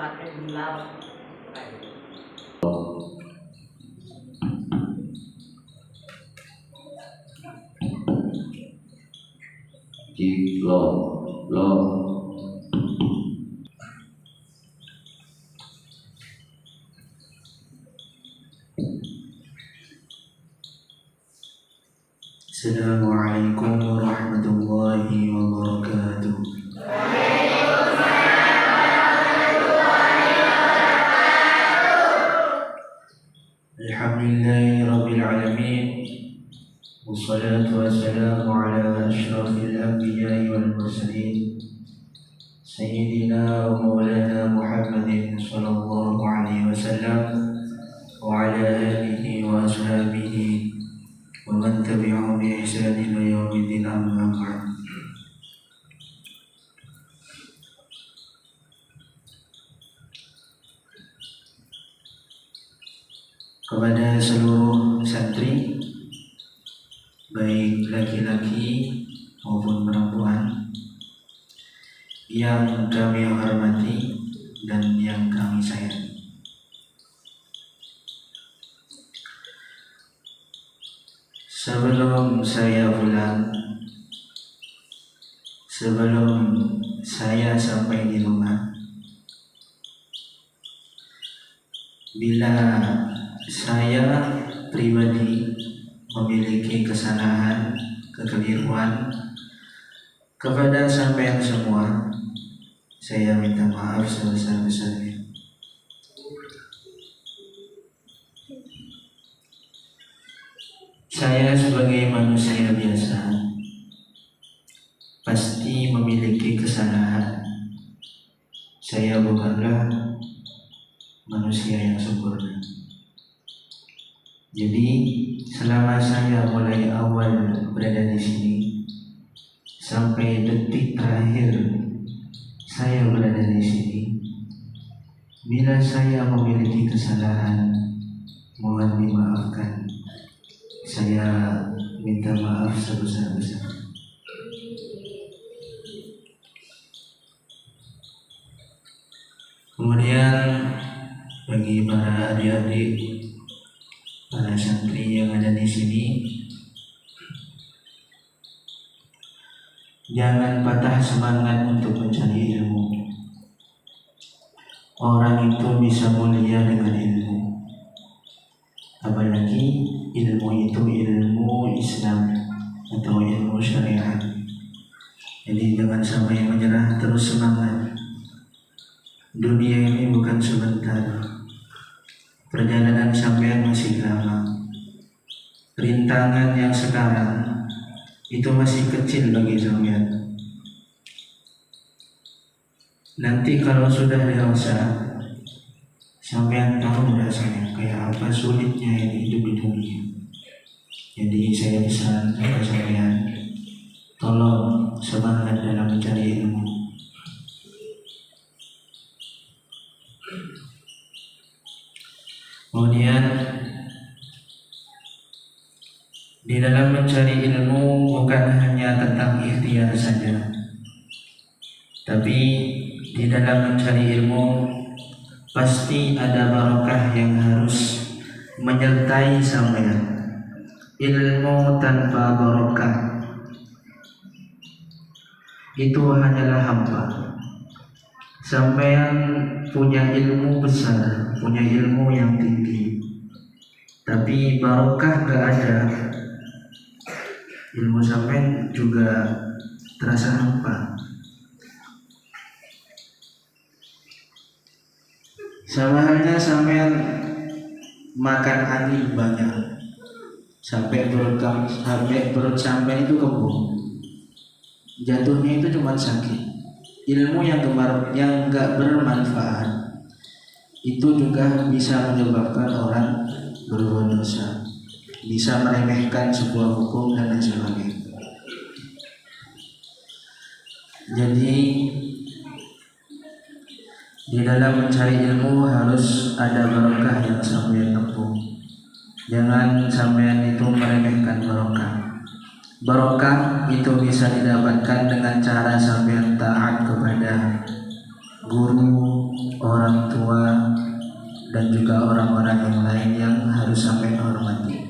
pakai bilau. Lo Assalamualaikum warahmatullahi wabarakatuh. Alhamdulillahi rabbil alamin. Wassalatu wassalamu ala asyrafil anbiya'i wal mursalin Sayyidina wa maulana Muhammadin sallallahu alaihi wasallam wa ala alihi wa ashabihi wa man tabi'ahum bi ihsanin ila yaumiddin, amma ba'd. Kepada seluruh santri, baik laki-laki maupun perempuan, yang kami hormati dan yang kami sayangi, sebelum saya pulang, sebelum saya sampai di rumah, bila saya pribadi memiliki kesalahan, kekeliruan kepada sampean semua, saya minta maaf sebesar-besarnya. Saya sebagai manusia biasa pasti memiliki kesalahan. Saya bukanlah manusia yang sempurna. Jadi selama saya mulai awal berada di sini sampai detik terakhir saya berada di sini, bila saya memiliki kesalahan, mohon dimaafkan. Saya minta maaf sebesar-besarnya. Kemudian bagi para adik-adik, para santri yang ada di sini, jangan patah semangat untuk mencari ilmu. Orang itu bisa mulia dengan ilmu, apalagi ilmu itu ilmu Islam atau ilmu syariat. Jadi jangan sampai menyerah, terus semangat. Dunia ini bukan sebentar, perjalanan sampean masih lama. Rintangan yang sekarang itu masih kecil bagi sampean. Nanti kalau sudah dewasa, sampean tahu rasanya kayak apa sulitnya ini hidup di dunia. Jadi saya pesan kepada sampean, tolong semangat dalam mencari ilmu. Kemudian di dalam mencari ilmu bukan hanya tentang ikhtiar saja, tapi di dalam mencari ilmu pasti ada barokah yang harus menyertai sampean. Ilmu tanpa barokah itu hanyalah hampa. Sampean punya ilmu besar, punya ilmu yang tinggi, tapi barokah gak ada, ilmu sampean juga terasa hampa. Sama halnya sampean makan angin banyak, sampai perut sampean itu kembung, jatuhnya itu cuma sakit. Ilmu yang gak bermanfaat itu juga bisa menyebabkan orang berbuat dosa, bisa meremehkan sebuah hukum dan lain sebagainya. Jadi di dalam mencari ilmu harus ada barokah yang sampean tempuh. Jangan sampean itu meremehkan barokah. Barokah itu bisa didapatkan dengan cara sampean taat kepada guru, orang tua, dan juga orang-orang yang lain yang harus sampai hormati.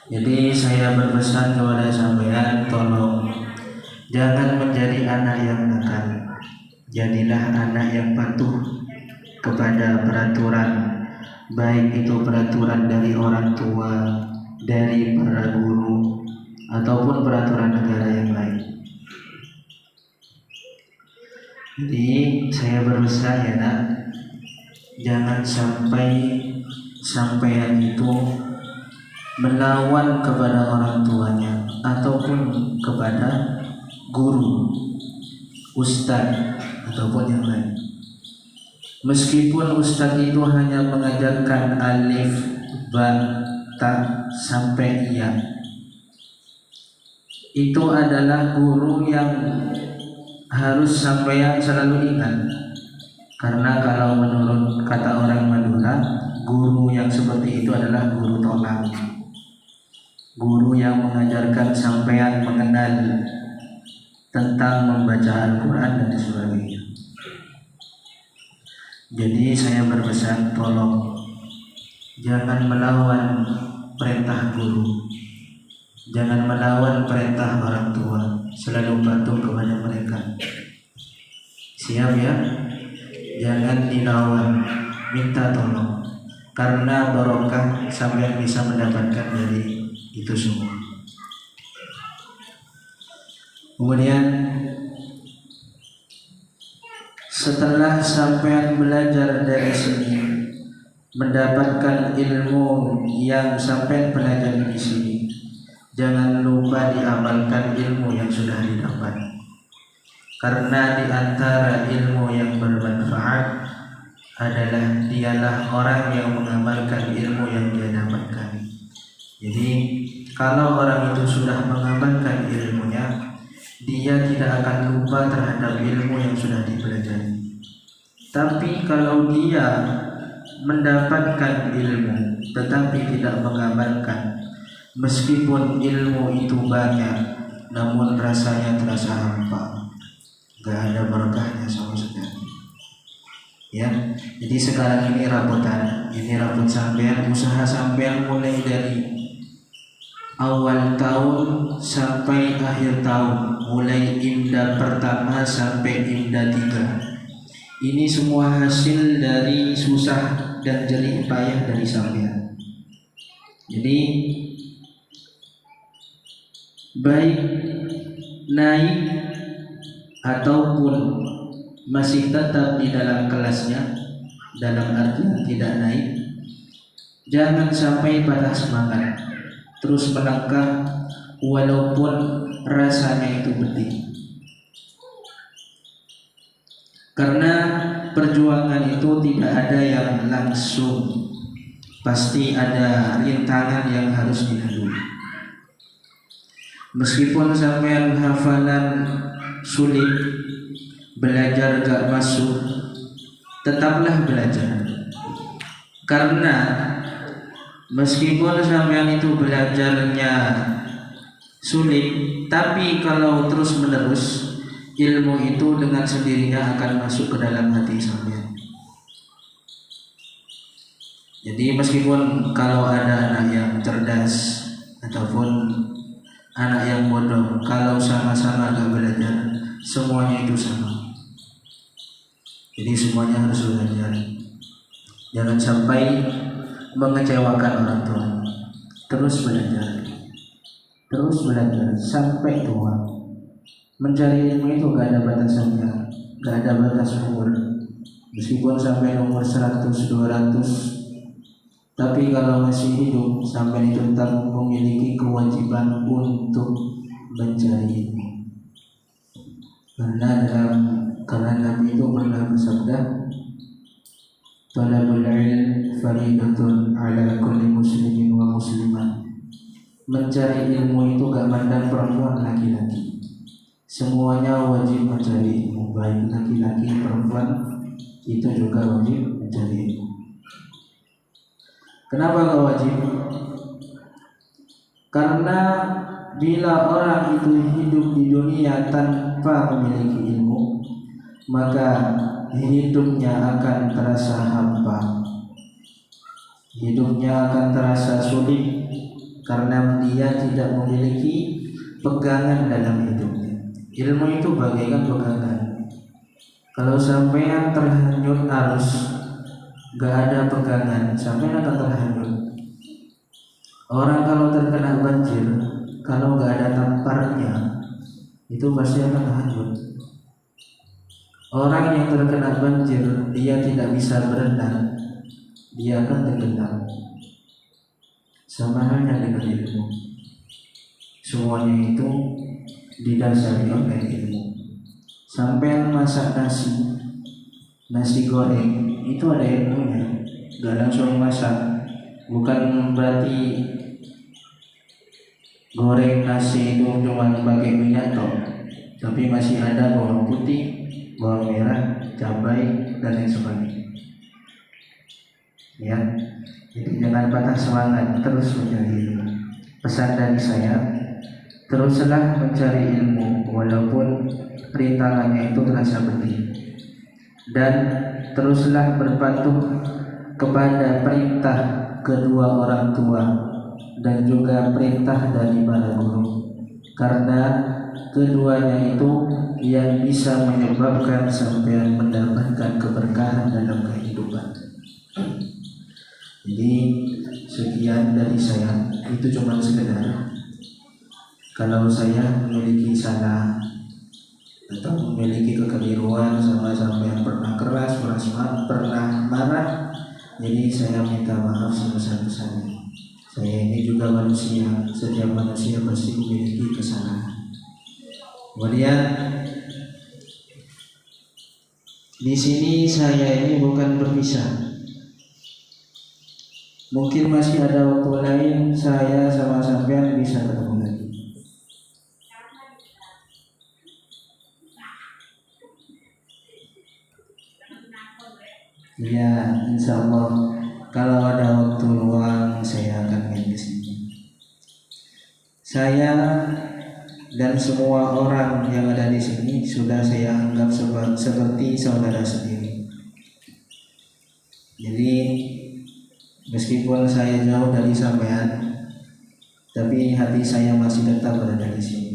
Jadi saya berpesan kepada sampean, tolong jangan menjadi anak yang nakal. Jadilah anak yang patuh kepada peraturan, baik itu peraturan dari orang tua, dari para guru, ataupun peraturan negara yang lain. Jadi saya berpesan ya nak, jangan sampai sampean itu melawan kepada orang tuanya ataupun kepada guru, ustadz ataupun yang lain. Meskipun ustadz itu hanya mengajarkan alif, ba, ta sampai ya, itu adalah guru yang harus sampean selalu ingat. Karena kalau menurut kata orang Madura, guru yang seperti itu adalah guru tolak, guru yang mengajarkan sampean mengenal tentang membaca Al-Quran dan sebagainya. Jadi saya berpesan, tolong jangan melawan perintah guru, jangan melawan perintah orang tua, selalu patuh kepada mereka. Siap ya? Jangan dilawan, minta tolong, karena barokah sampai bisa mendapatkan dari itu semua. Kemudian setelah sampean belajar dari sini, mendapatkan ilmu yang sampean pelajari di sini, jangan lupa diamalkan ilmu yang sudah didapat. Karena di antara ilmu yang bermanfaat adalah dialah orang yang mengamalkan ilmu yang dia dapatkan. Jadi kalau orang itu sudah mengamalkan ilmunya, dia tidak akan lupa terhadap ilmu yang sudah dipelajari. Tapi kalau dia mendapatkan ilmu tetapi tidak mengamalkan, meskipun ilmu itu banyak, namun rasanya terasa hampa, gak ada berkahnya sama sekali. Ya, jadi sekarang ini rabutan, ini rambut sampean, usaha sampean mulai dari awal tahun sampai akhir tahun, mulai imda pertama sampai imda 3. Ini semua hasil dari susah dan jerih payah dari sampean. Jadi baik naik ataupun masih tetap di dalam kelasnya, dalam artian tidak naik, jangan sampai patah semangat, terus melangkah walaupun rasanya itu pedih. Karena perjuangan itu tidak ada yang langsung, pasti ada rintangan yang harus dilalui. Meskipun sampean hafalan sulit, belajar gak masuk, tetaplah belajar. Karena meskipun sampean itu belajarnya sulit, tapi kalau terus menerus, ilmu itu dengan sendirinya akan masuk ke dalam hati sampean. Jadi meskipun kalau ada anak yang cerdas ataupun anak yang bodoh, kalau sama-sama gak belajar, semuanya itu sama. Jadi semuanya harus belajar. Jangan sampai mengecewakan orang tua. Terus belajar, terus belajar sampai tua. Mencari ilmu itu gak ada batasannya, gak ada batas umur. Meskipun sampai umur 100, 200, tapi kalau masih hidup, sampai itu tetap memiliki kewajiban untuk mencari ilmu. Karena Nabi itu pernah bersabda, talabul ilm faridatun ala kulli muslimin wa muslimah. Mencari ilmu itu gak mandang perempuan laki-laki, semuanya wajib mencari ilmu, baik laki-laki perempuan itu juga wajib mencari ilmu. Kenapa gak wajib? Karena bila orang itu hidup di dunia tanpa memiliki ilmu, maka hidupnya akan terasa hampa, hidupnya akan terasa sulit karena dia tidak memiliki pegangan dalam hidupnya. Ilmu itu bagaikan pegangan. Kalau sampean terhanyut arus, gak ada pegangan, sampean akan terhanyut. Orang kalau terkena banjir, kalau gak ada tamparnya, itu pasti akan hanyut. Orang yang terkena banjir, dia tidak bisa berenang, dia akan tenggelam. Sama halnya dengan ilmu, semuanya itu didasari oleh ilmu. Sampai masak nasi goreng itu ada ilmunya, gak langsung masak. Bukan berarti goreng nasi itu cuma pakai minyak toh, tapi masih ada bawang putih, bawang merah, cabai, dan lain sebagainya. Ya, jadi jangan patah semangat, terus mencari ilmu. Pesan dari saya, teruslah mencari ilmu walaupun rintangannya itu terasa pedih, dan teruslah berpatuh kepada perintah kedua orang tua dan juga perintah dari para guru, karena keduanya itu yang bisa menyebabkan sampai mendapatkan keberkahan dalam kehidupan. Jadi sekian dari saya, itu cuma sekedar. Kalau saya memiliki salah atau memiliki kekeliruan sama yang pernah keras, pernah marah, jadi saya minta maaf sebesar-besarnya. Saya ini juga manusia, setiap manusia pasti memiliki kesalahan. Kemudian di sini saya ini bukan berpisah. Mungkin masih ada waktu lain saya sama sampean bisa ketemu lagi. Ya, insya Allah kalau ada waktu luang saya akan main ke sini. Saya dan semua orang yang ada di sini sudah saya anggap seperti saudara sendiri. Jadi meskipun saya jauh dari sampean, tapi hati saya masih tetap berada di sini.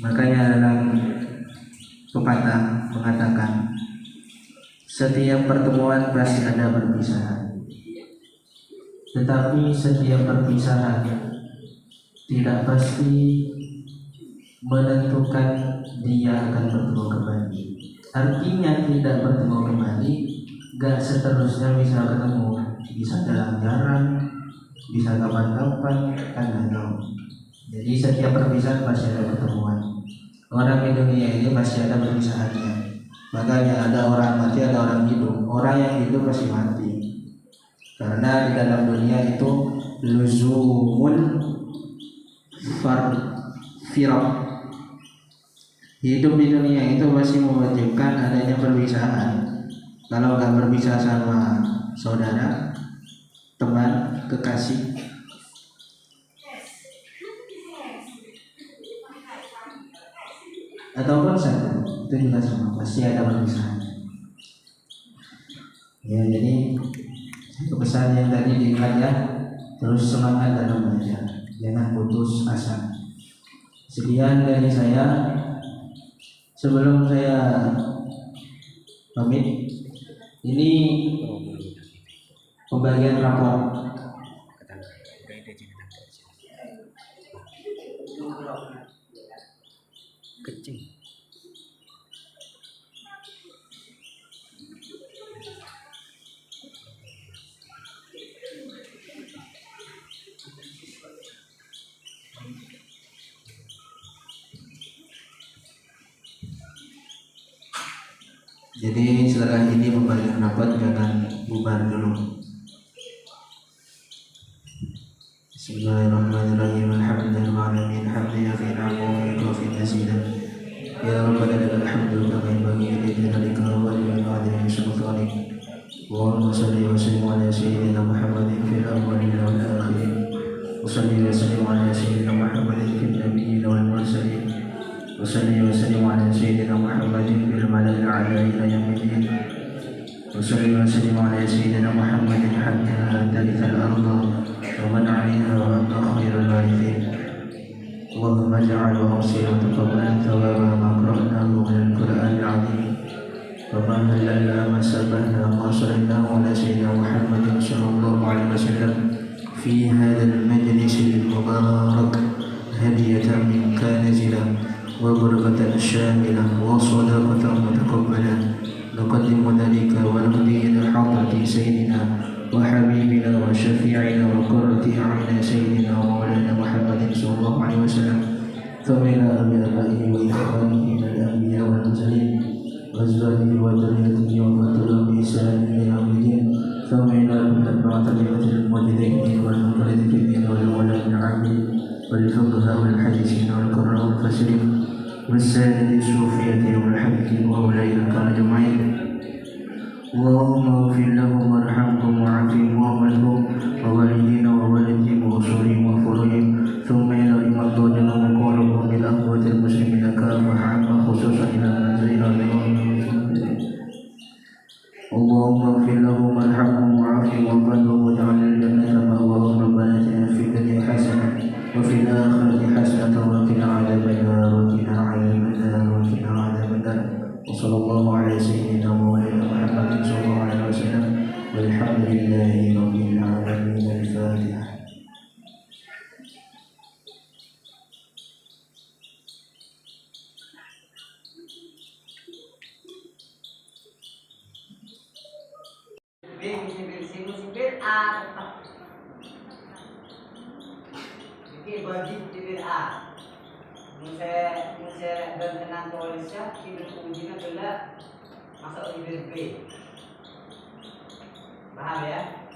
Makanya dalam pepatah mengatakan setiap pertemuan pasti ada perpisahan, tetapi setiap perpisahan tidak pasti menentukan dia akan bertemu kembali. Artinya tidak bertemu kembali, gak seterusnya bisa ketemu, bisa jarang-jarang, bisa kapan-kapan, kan gak tahu. Jadi setiap perpisahan pasti ada pertemuan. Orang di dunia ini pasti ada perpisahannya. Makanya ada orang mati, ada orang hidup. Orang yang hidup pasti mati, karena di dalam dunia itu luzumul firaq. Hidup di dunia itu pasti mewajibkan adanya perpisahan. Kalau nggak berpisah sama saudara, teman, kekasih, ataupun satu, itu juga sama, pasti ada perpisahan. Ya, jadi pesan yang tadi diingat ya, terus semangat dalam belajar, jangan putus asa. Sekian dari saya. Sebelum saya pamit, ini pembagian rapor. Kecil. Jadi setelah ini pembagian rapat jangan bubar dulu. Bismillahirrahmanirrahim. Alhamdulillahirrahmanirrahim. Hamdan ya rabbana lakal hamdu kama yanbaghi li jalali wajhika اللهم صل وسلم على سيدنا محمد في الأولين والآخرين وصل وسلم على سيدنا محمد في النبيين والمرسلين وصل وسلم على سيدنا محمد في الملأ الأعلى إلى يوم الدين وصل وسلم على سيدنا محمد حتى ترث الأرض ومن عليها وأنت خير الوارثين اللهم اجعل وأوصي وتقبل ثواب ما قرأناه من القرآن العظيم وما هللنا ما سبحنا ما صليناه على سيدنا محمد صلى الله عليه وسلم في هذا المجلس المبارك هدية منك نزلة وبركة شاملة وصدقة متقبلة نقدم ذلك ونهدي إلى حضرة سيدنا وحبيبنا وشفيعنا وقرة أعيننا سيدنا ومولانا محمد صلى الله عليه وسلم ثم إلى آبائه وإخوانه من الأنبياء والمرسلين وأزواجه وذريته ومن تبعهم بإحسان إلى يوم الدين ثم إلى أتباع طريقة المجتهدين والمنفرد في الدين والعلماء العاملين والفقهاء والحديثين والقراء والمفسرين والسادة الصوفية والحديثين وأولئك أجمعين اللهم اغفر لهم وارحمهم وعافهم واغفرهم ووالدينا ووالدهم وأصولهم وفروعهم ثم إلى إمام دوننا وقولهم بالأخوة المسلمين كافة عامة خصوصا إلى منزلنا اللهم اغفر لهم وارحمهم وعافهم واغفرهم واجعل الجنة مأواهم ربنا آتنا في الدنيا حسنة وفي الآخرة حسنة وقنا عذاب النار وقنا عذاب النار وصلى الله على سيدنا مولانا محمد صلى الله عليه وسلم والحمد لله رب العالمين. الفاتحة. Saya dengan tulisnya kita ujinya adalah masuk di B. Paham ya?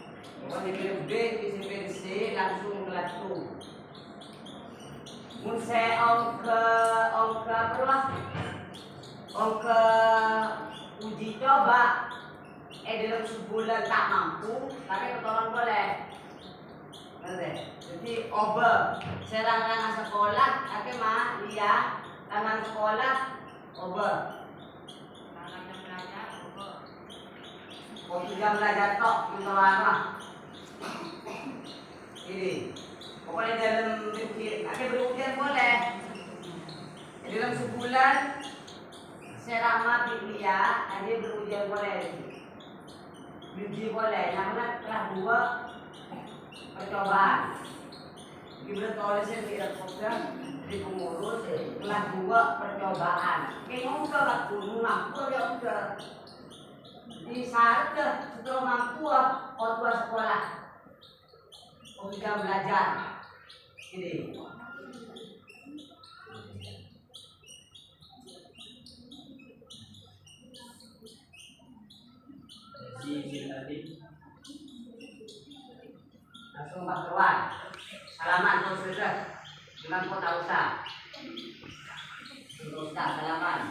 Kalau di B di C langsung kelas 2. Mun saya angka berapa? Angka uji coba dalam sebulan tak mampu, tapi ketolong boleh. Jadi over serang sekolah, tapi mah dia tangan sekolah over. Waktu jam belajar tok menolak. Ini pokoknya dalam berujian boleh. Dalam sebulan serama dia ada berujian boleh. Uji boleh, namanya kelas 2 percobaan. Gibran tulisnya tidak program di pengurus kelas 2 percobaan. Kayak udah mampu ya udah di saat setelah mampu orang sekolah kita belajar ini. Langsung keluar halaman terus dengan kota usah halaman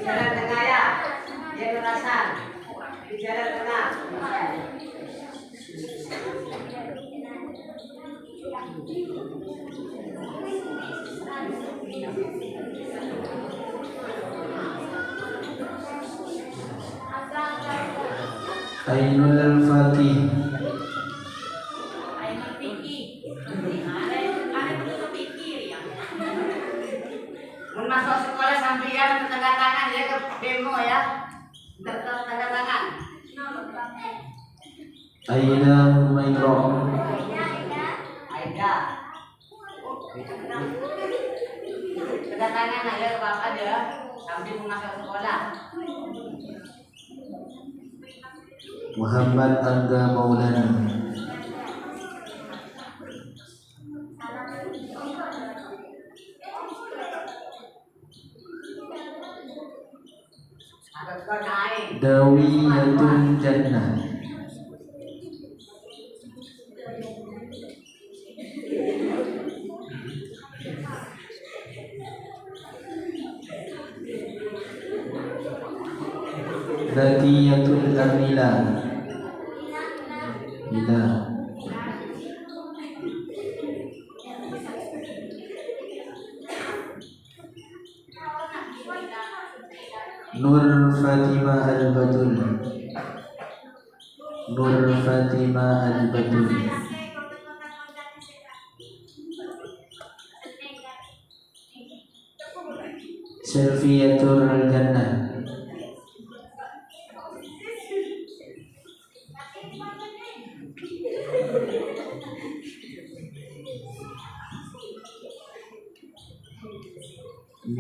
jalan tengah ya, dia kerasan di jalan tengah. Ainul Al-Fatih. Ainul Fikih. Ada tutup pikir ya. Mun masuk sekolah sambilan tanda tangan dia ke demo ya. Tanda tangan. Aina Humaira. Aida. Tanda tangan ada ke bapak dia sambil masuk sekolah. Muhammad Angga Maulana, Dawiyatul Jannah, Zakiyatul Amila, Ila, Nur Fatimah Al-Batul, Nur Fatimah Al-Batul, Selfiyatul Jannah,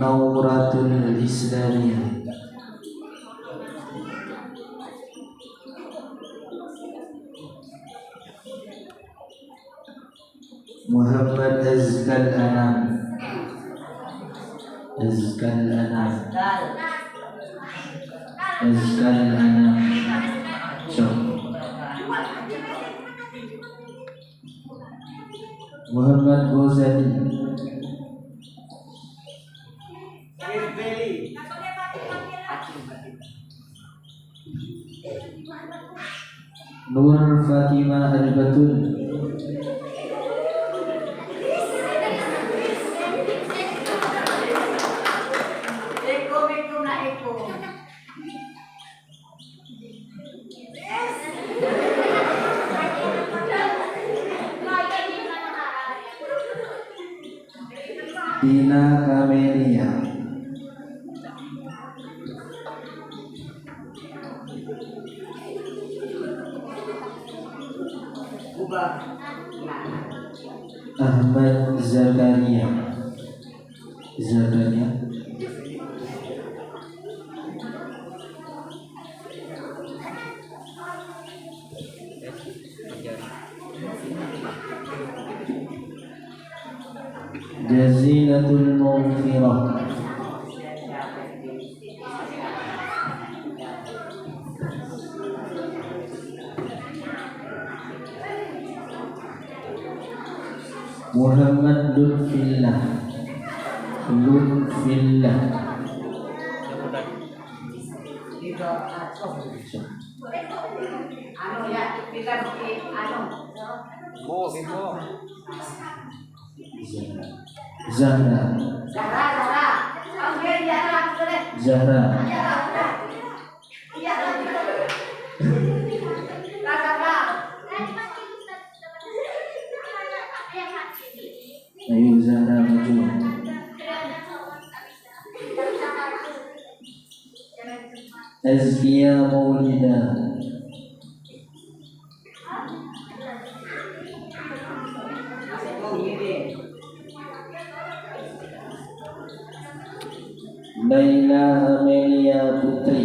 Nauratul Islamiyah, Muhammad Azkal Anam, Azkal Anam, Azkal Anam, so Muhammad Ghazali, Nur Fatimah Al-Batul, Dina Kamelia, Ahmad Zakaria, Zakaria, Jazilatul Mughfirah, Muhammad Lutfillah, Lutfillah, Zahra, Zahra, ayo Zahra maju. Azkia Maulida, Laila Amelia Putri,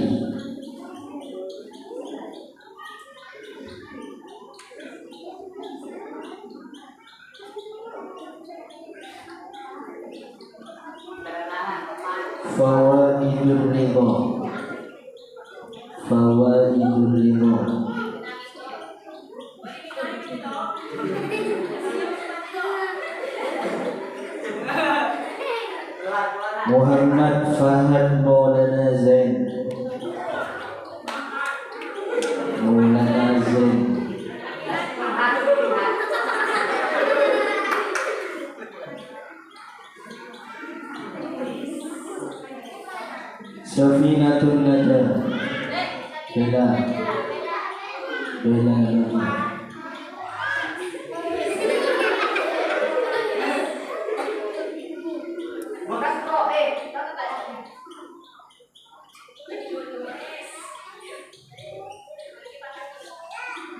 Fawaidur Ridho, Fawaidur Ridho, Muhammad Fahad Maulana Zain, Maulana Zain, Safinatul Najah, Bella, Bella lagi.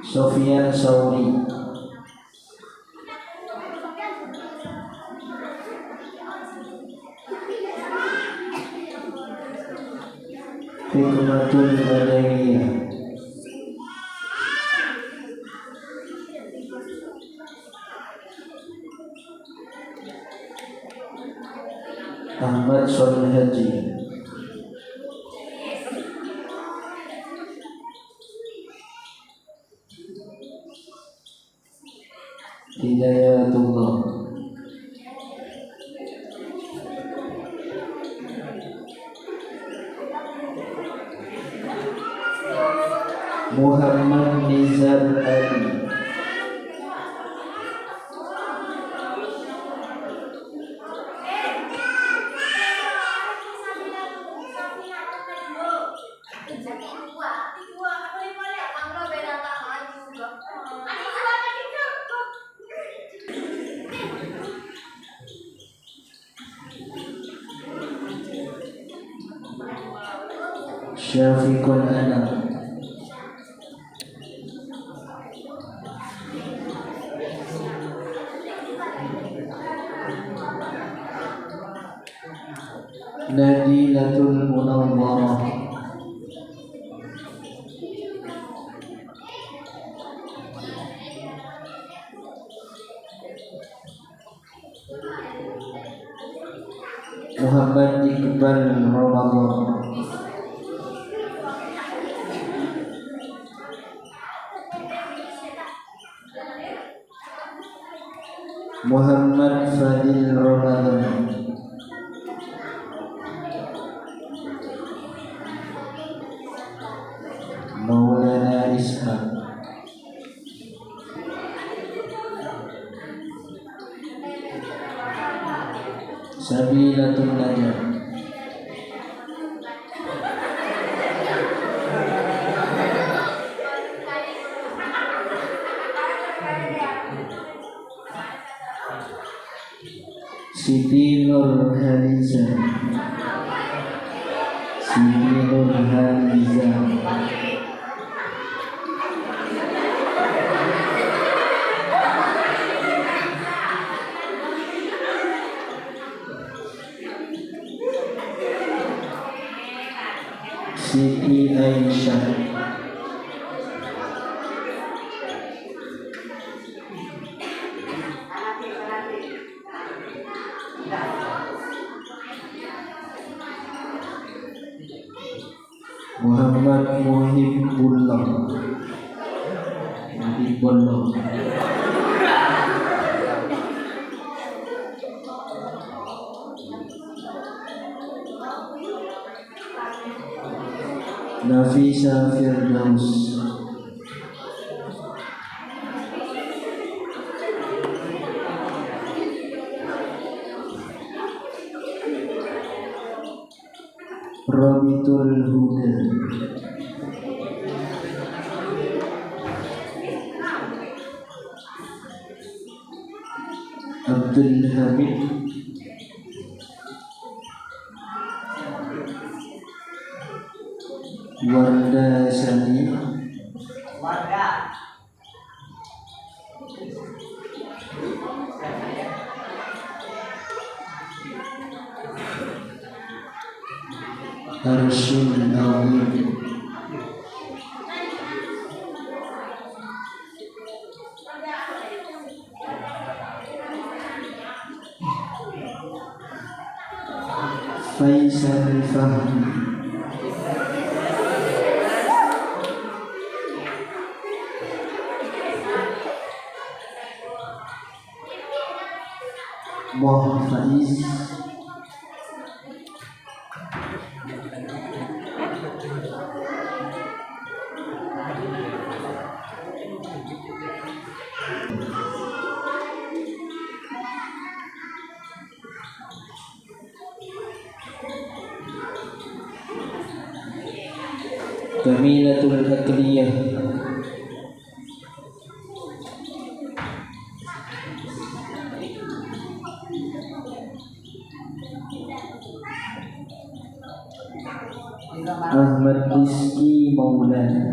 Sofyan Sauri, Hikmatul Badawiyah, soal haji. Hidayatullah. Muhammad Nizar Ali. Syafiqul Anam. Nadilatul Munawwarah. Muhammad Iqbal Ramadan. Muhammad Fadil Ramadan. Maulana Ishaq. Sabilatul Najah. Siti Nur Haliza. Siti Nur Haliza. Siti Aisyah. Muhammad Muhibbullah. Muhibbullah. Nafisa Firdaus. Rabitul Huda. Abdul Hamid. Warda Sani. Arsyul Azim. Faisal Fahmi. Moh Faiz. Kamilatul Akliyah. Ahmad Rizki Maulana.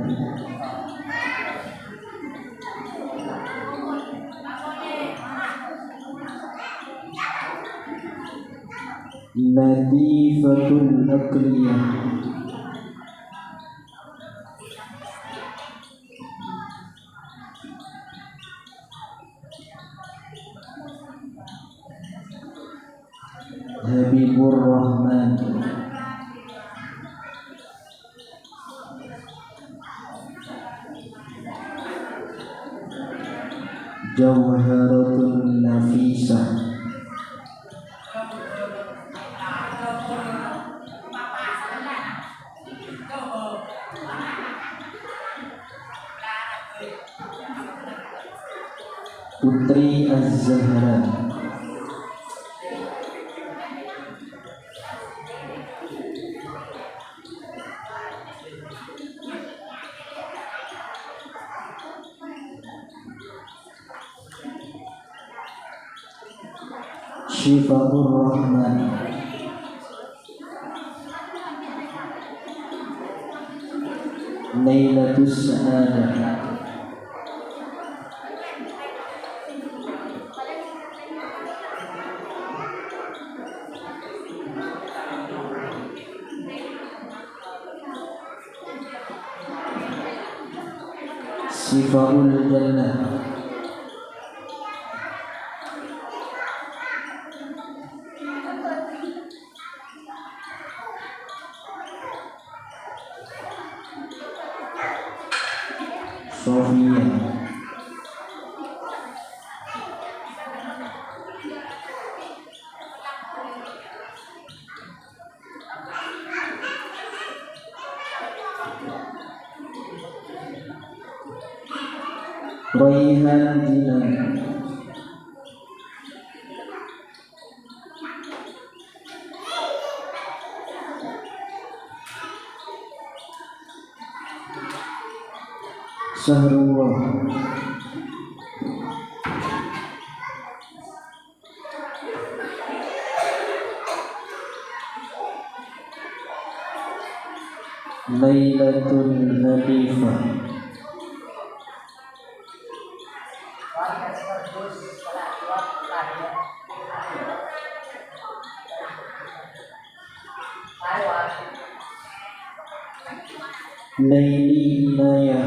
Nadifatul Akliyah. Habibur Rahman, Jawharatun Nafisah, Putri Az-Zahra, Syifaur Rahman, Lailatus Sa'adah, Sifaul Jannah, Sofia, Raihan Jinan, Sahrullah, Lailatul Nadifah, Laili Inayah,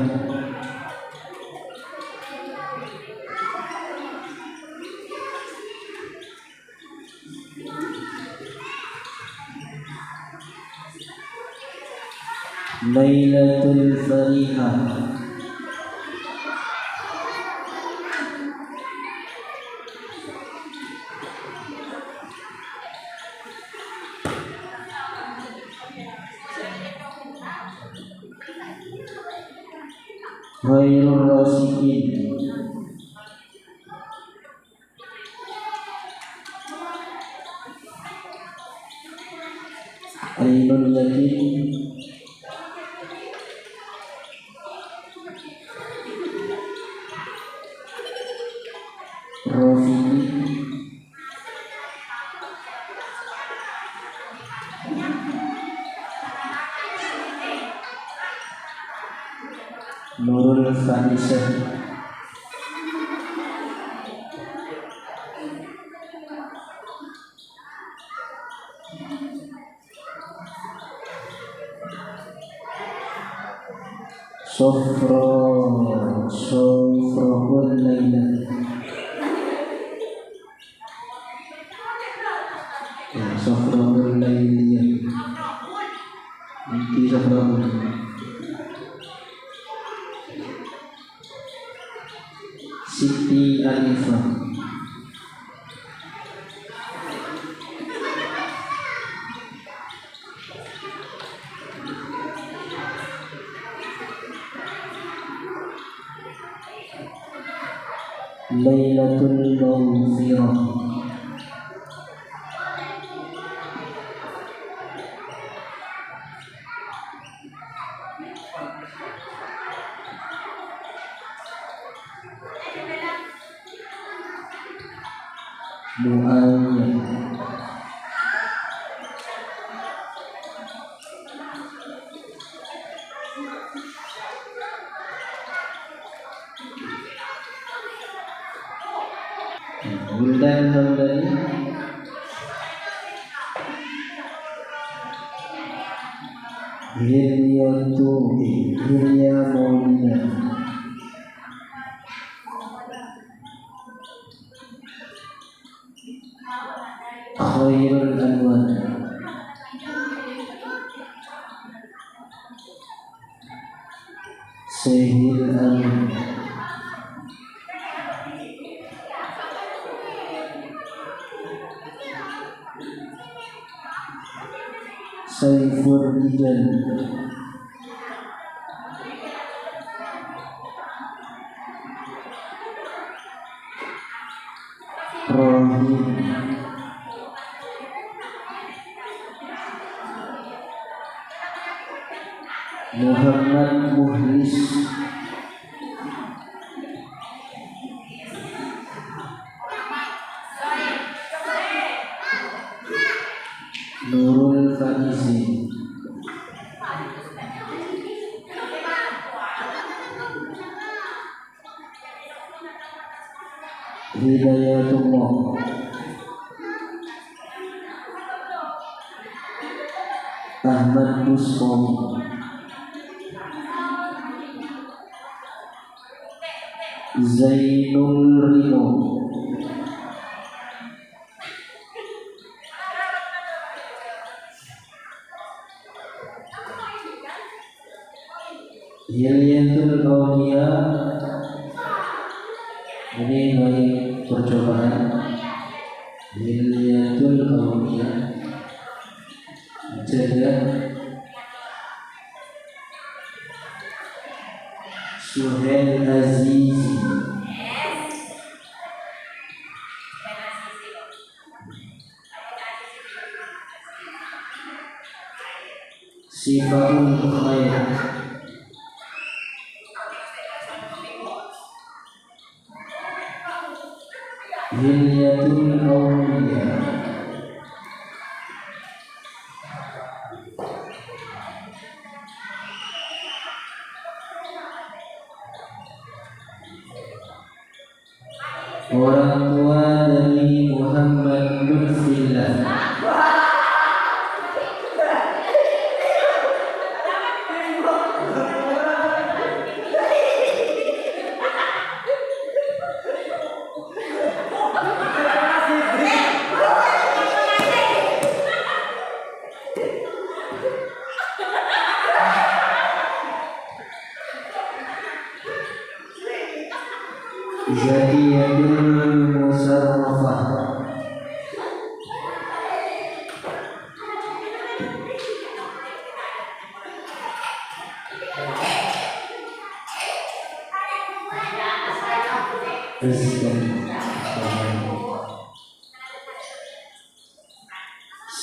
Lailatul Farihah, Khairul Rasikin, Ainul Yakin, Rafi'i, Nurul Fanisah, Sofrahul Lailah, Sofrahul Lailiyah, Inti Sofrahul, Siti Alifah, Lailatul Maghfirah, Mu'ayyah, Buldan Hamdani, Hilya Maulina, Khairul Anwar, Syahil Amin, Saiful Rijal, Rohim, Muhammad Muhlis, Nurul Faizi, Hidayatullah, Ahmad Buskom, Zainul Rino, Hilyatul Aulia. Ini dari percobaan Hilyatul Aulia. Jaga Suhail Azizi, Sifatul Khair, Hilyatul Aulia, orang tua dari Muhammad Lutfillah, Zakiyatul Musarrafah,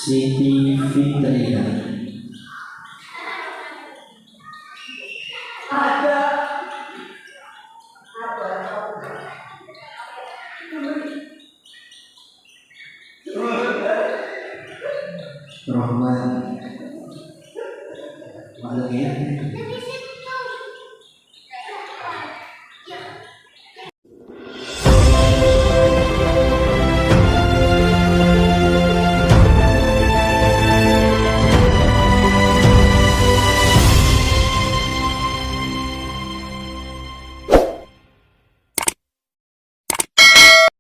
Siti Fitria, Rahman, malam ya.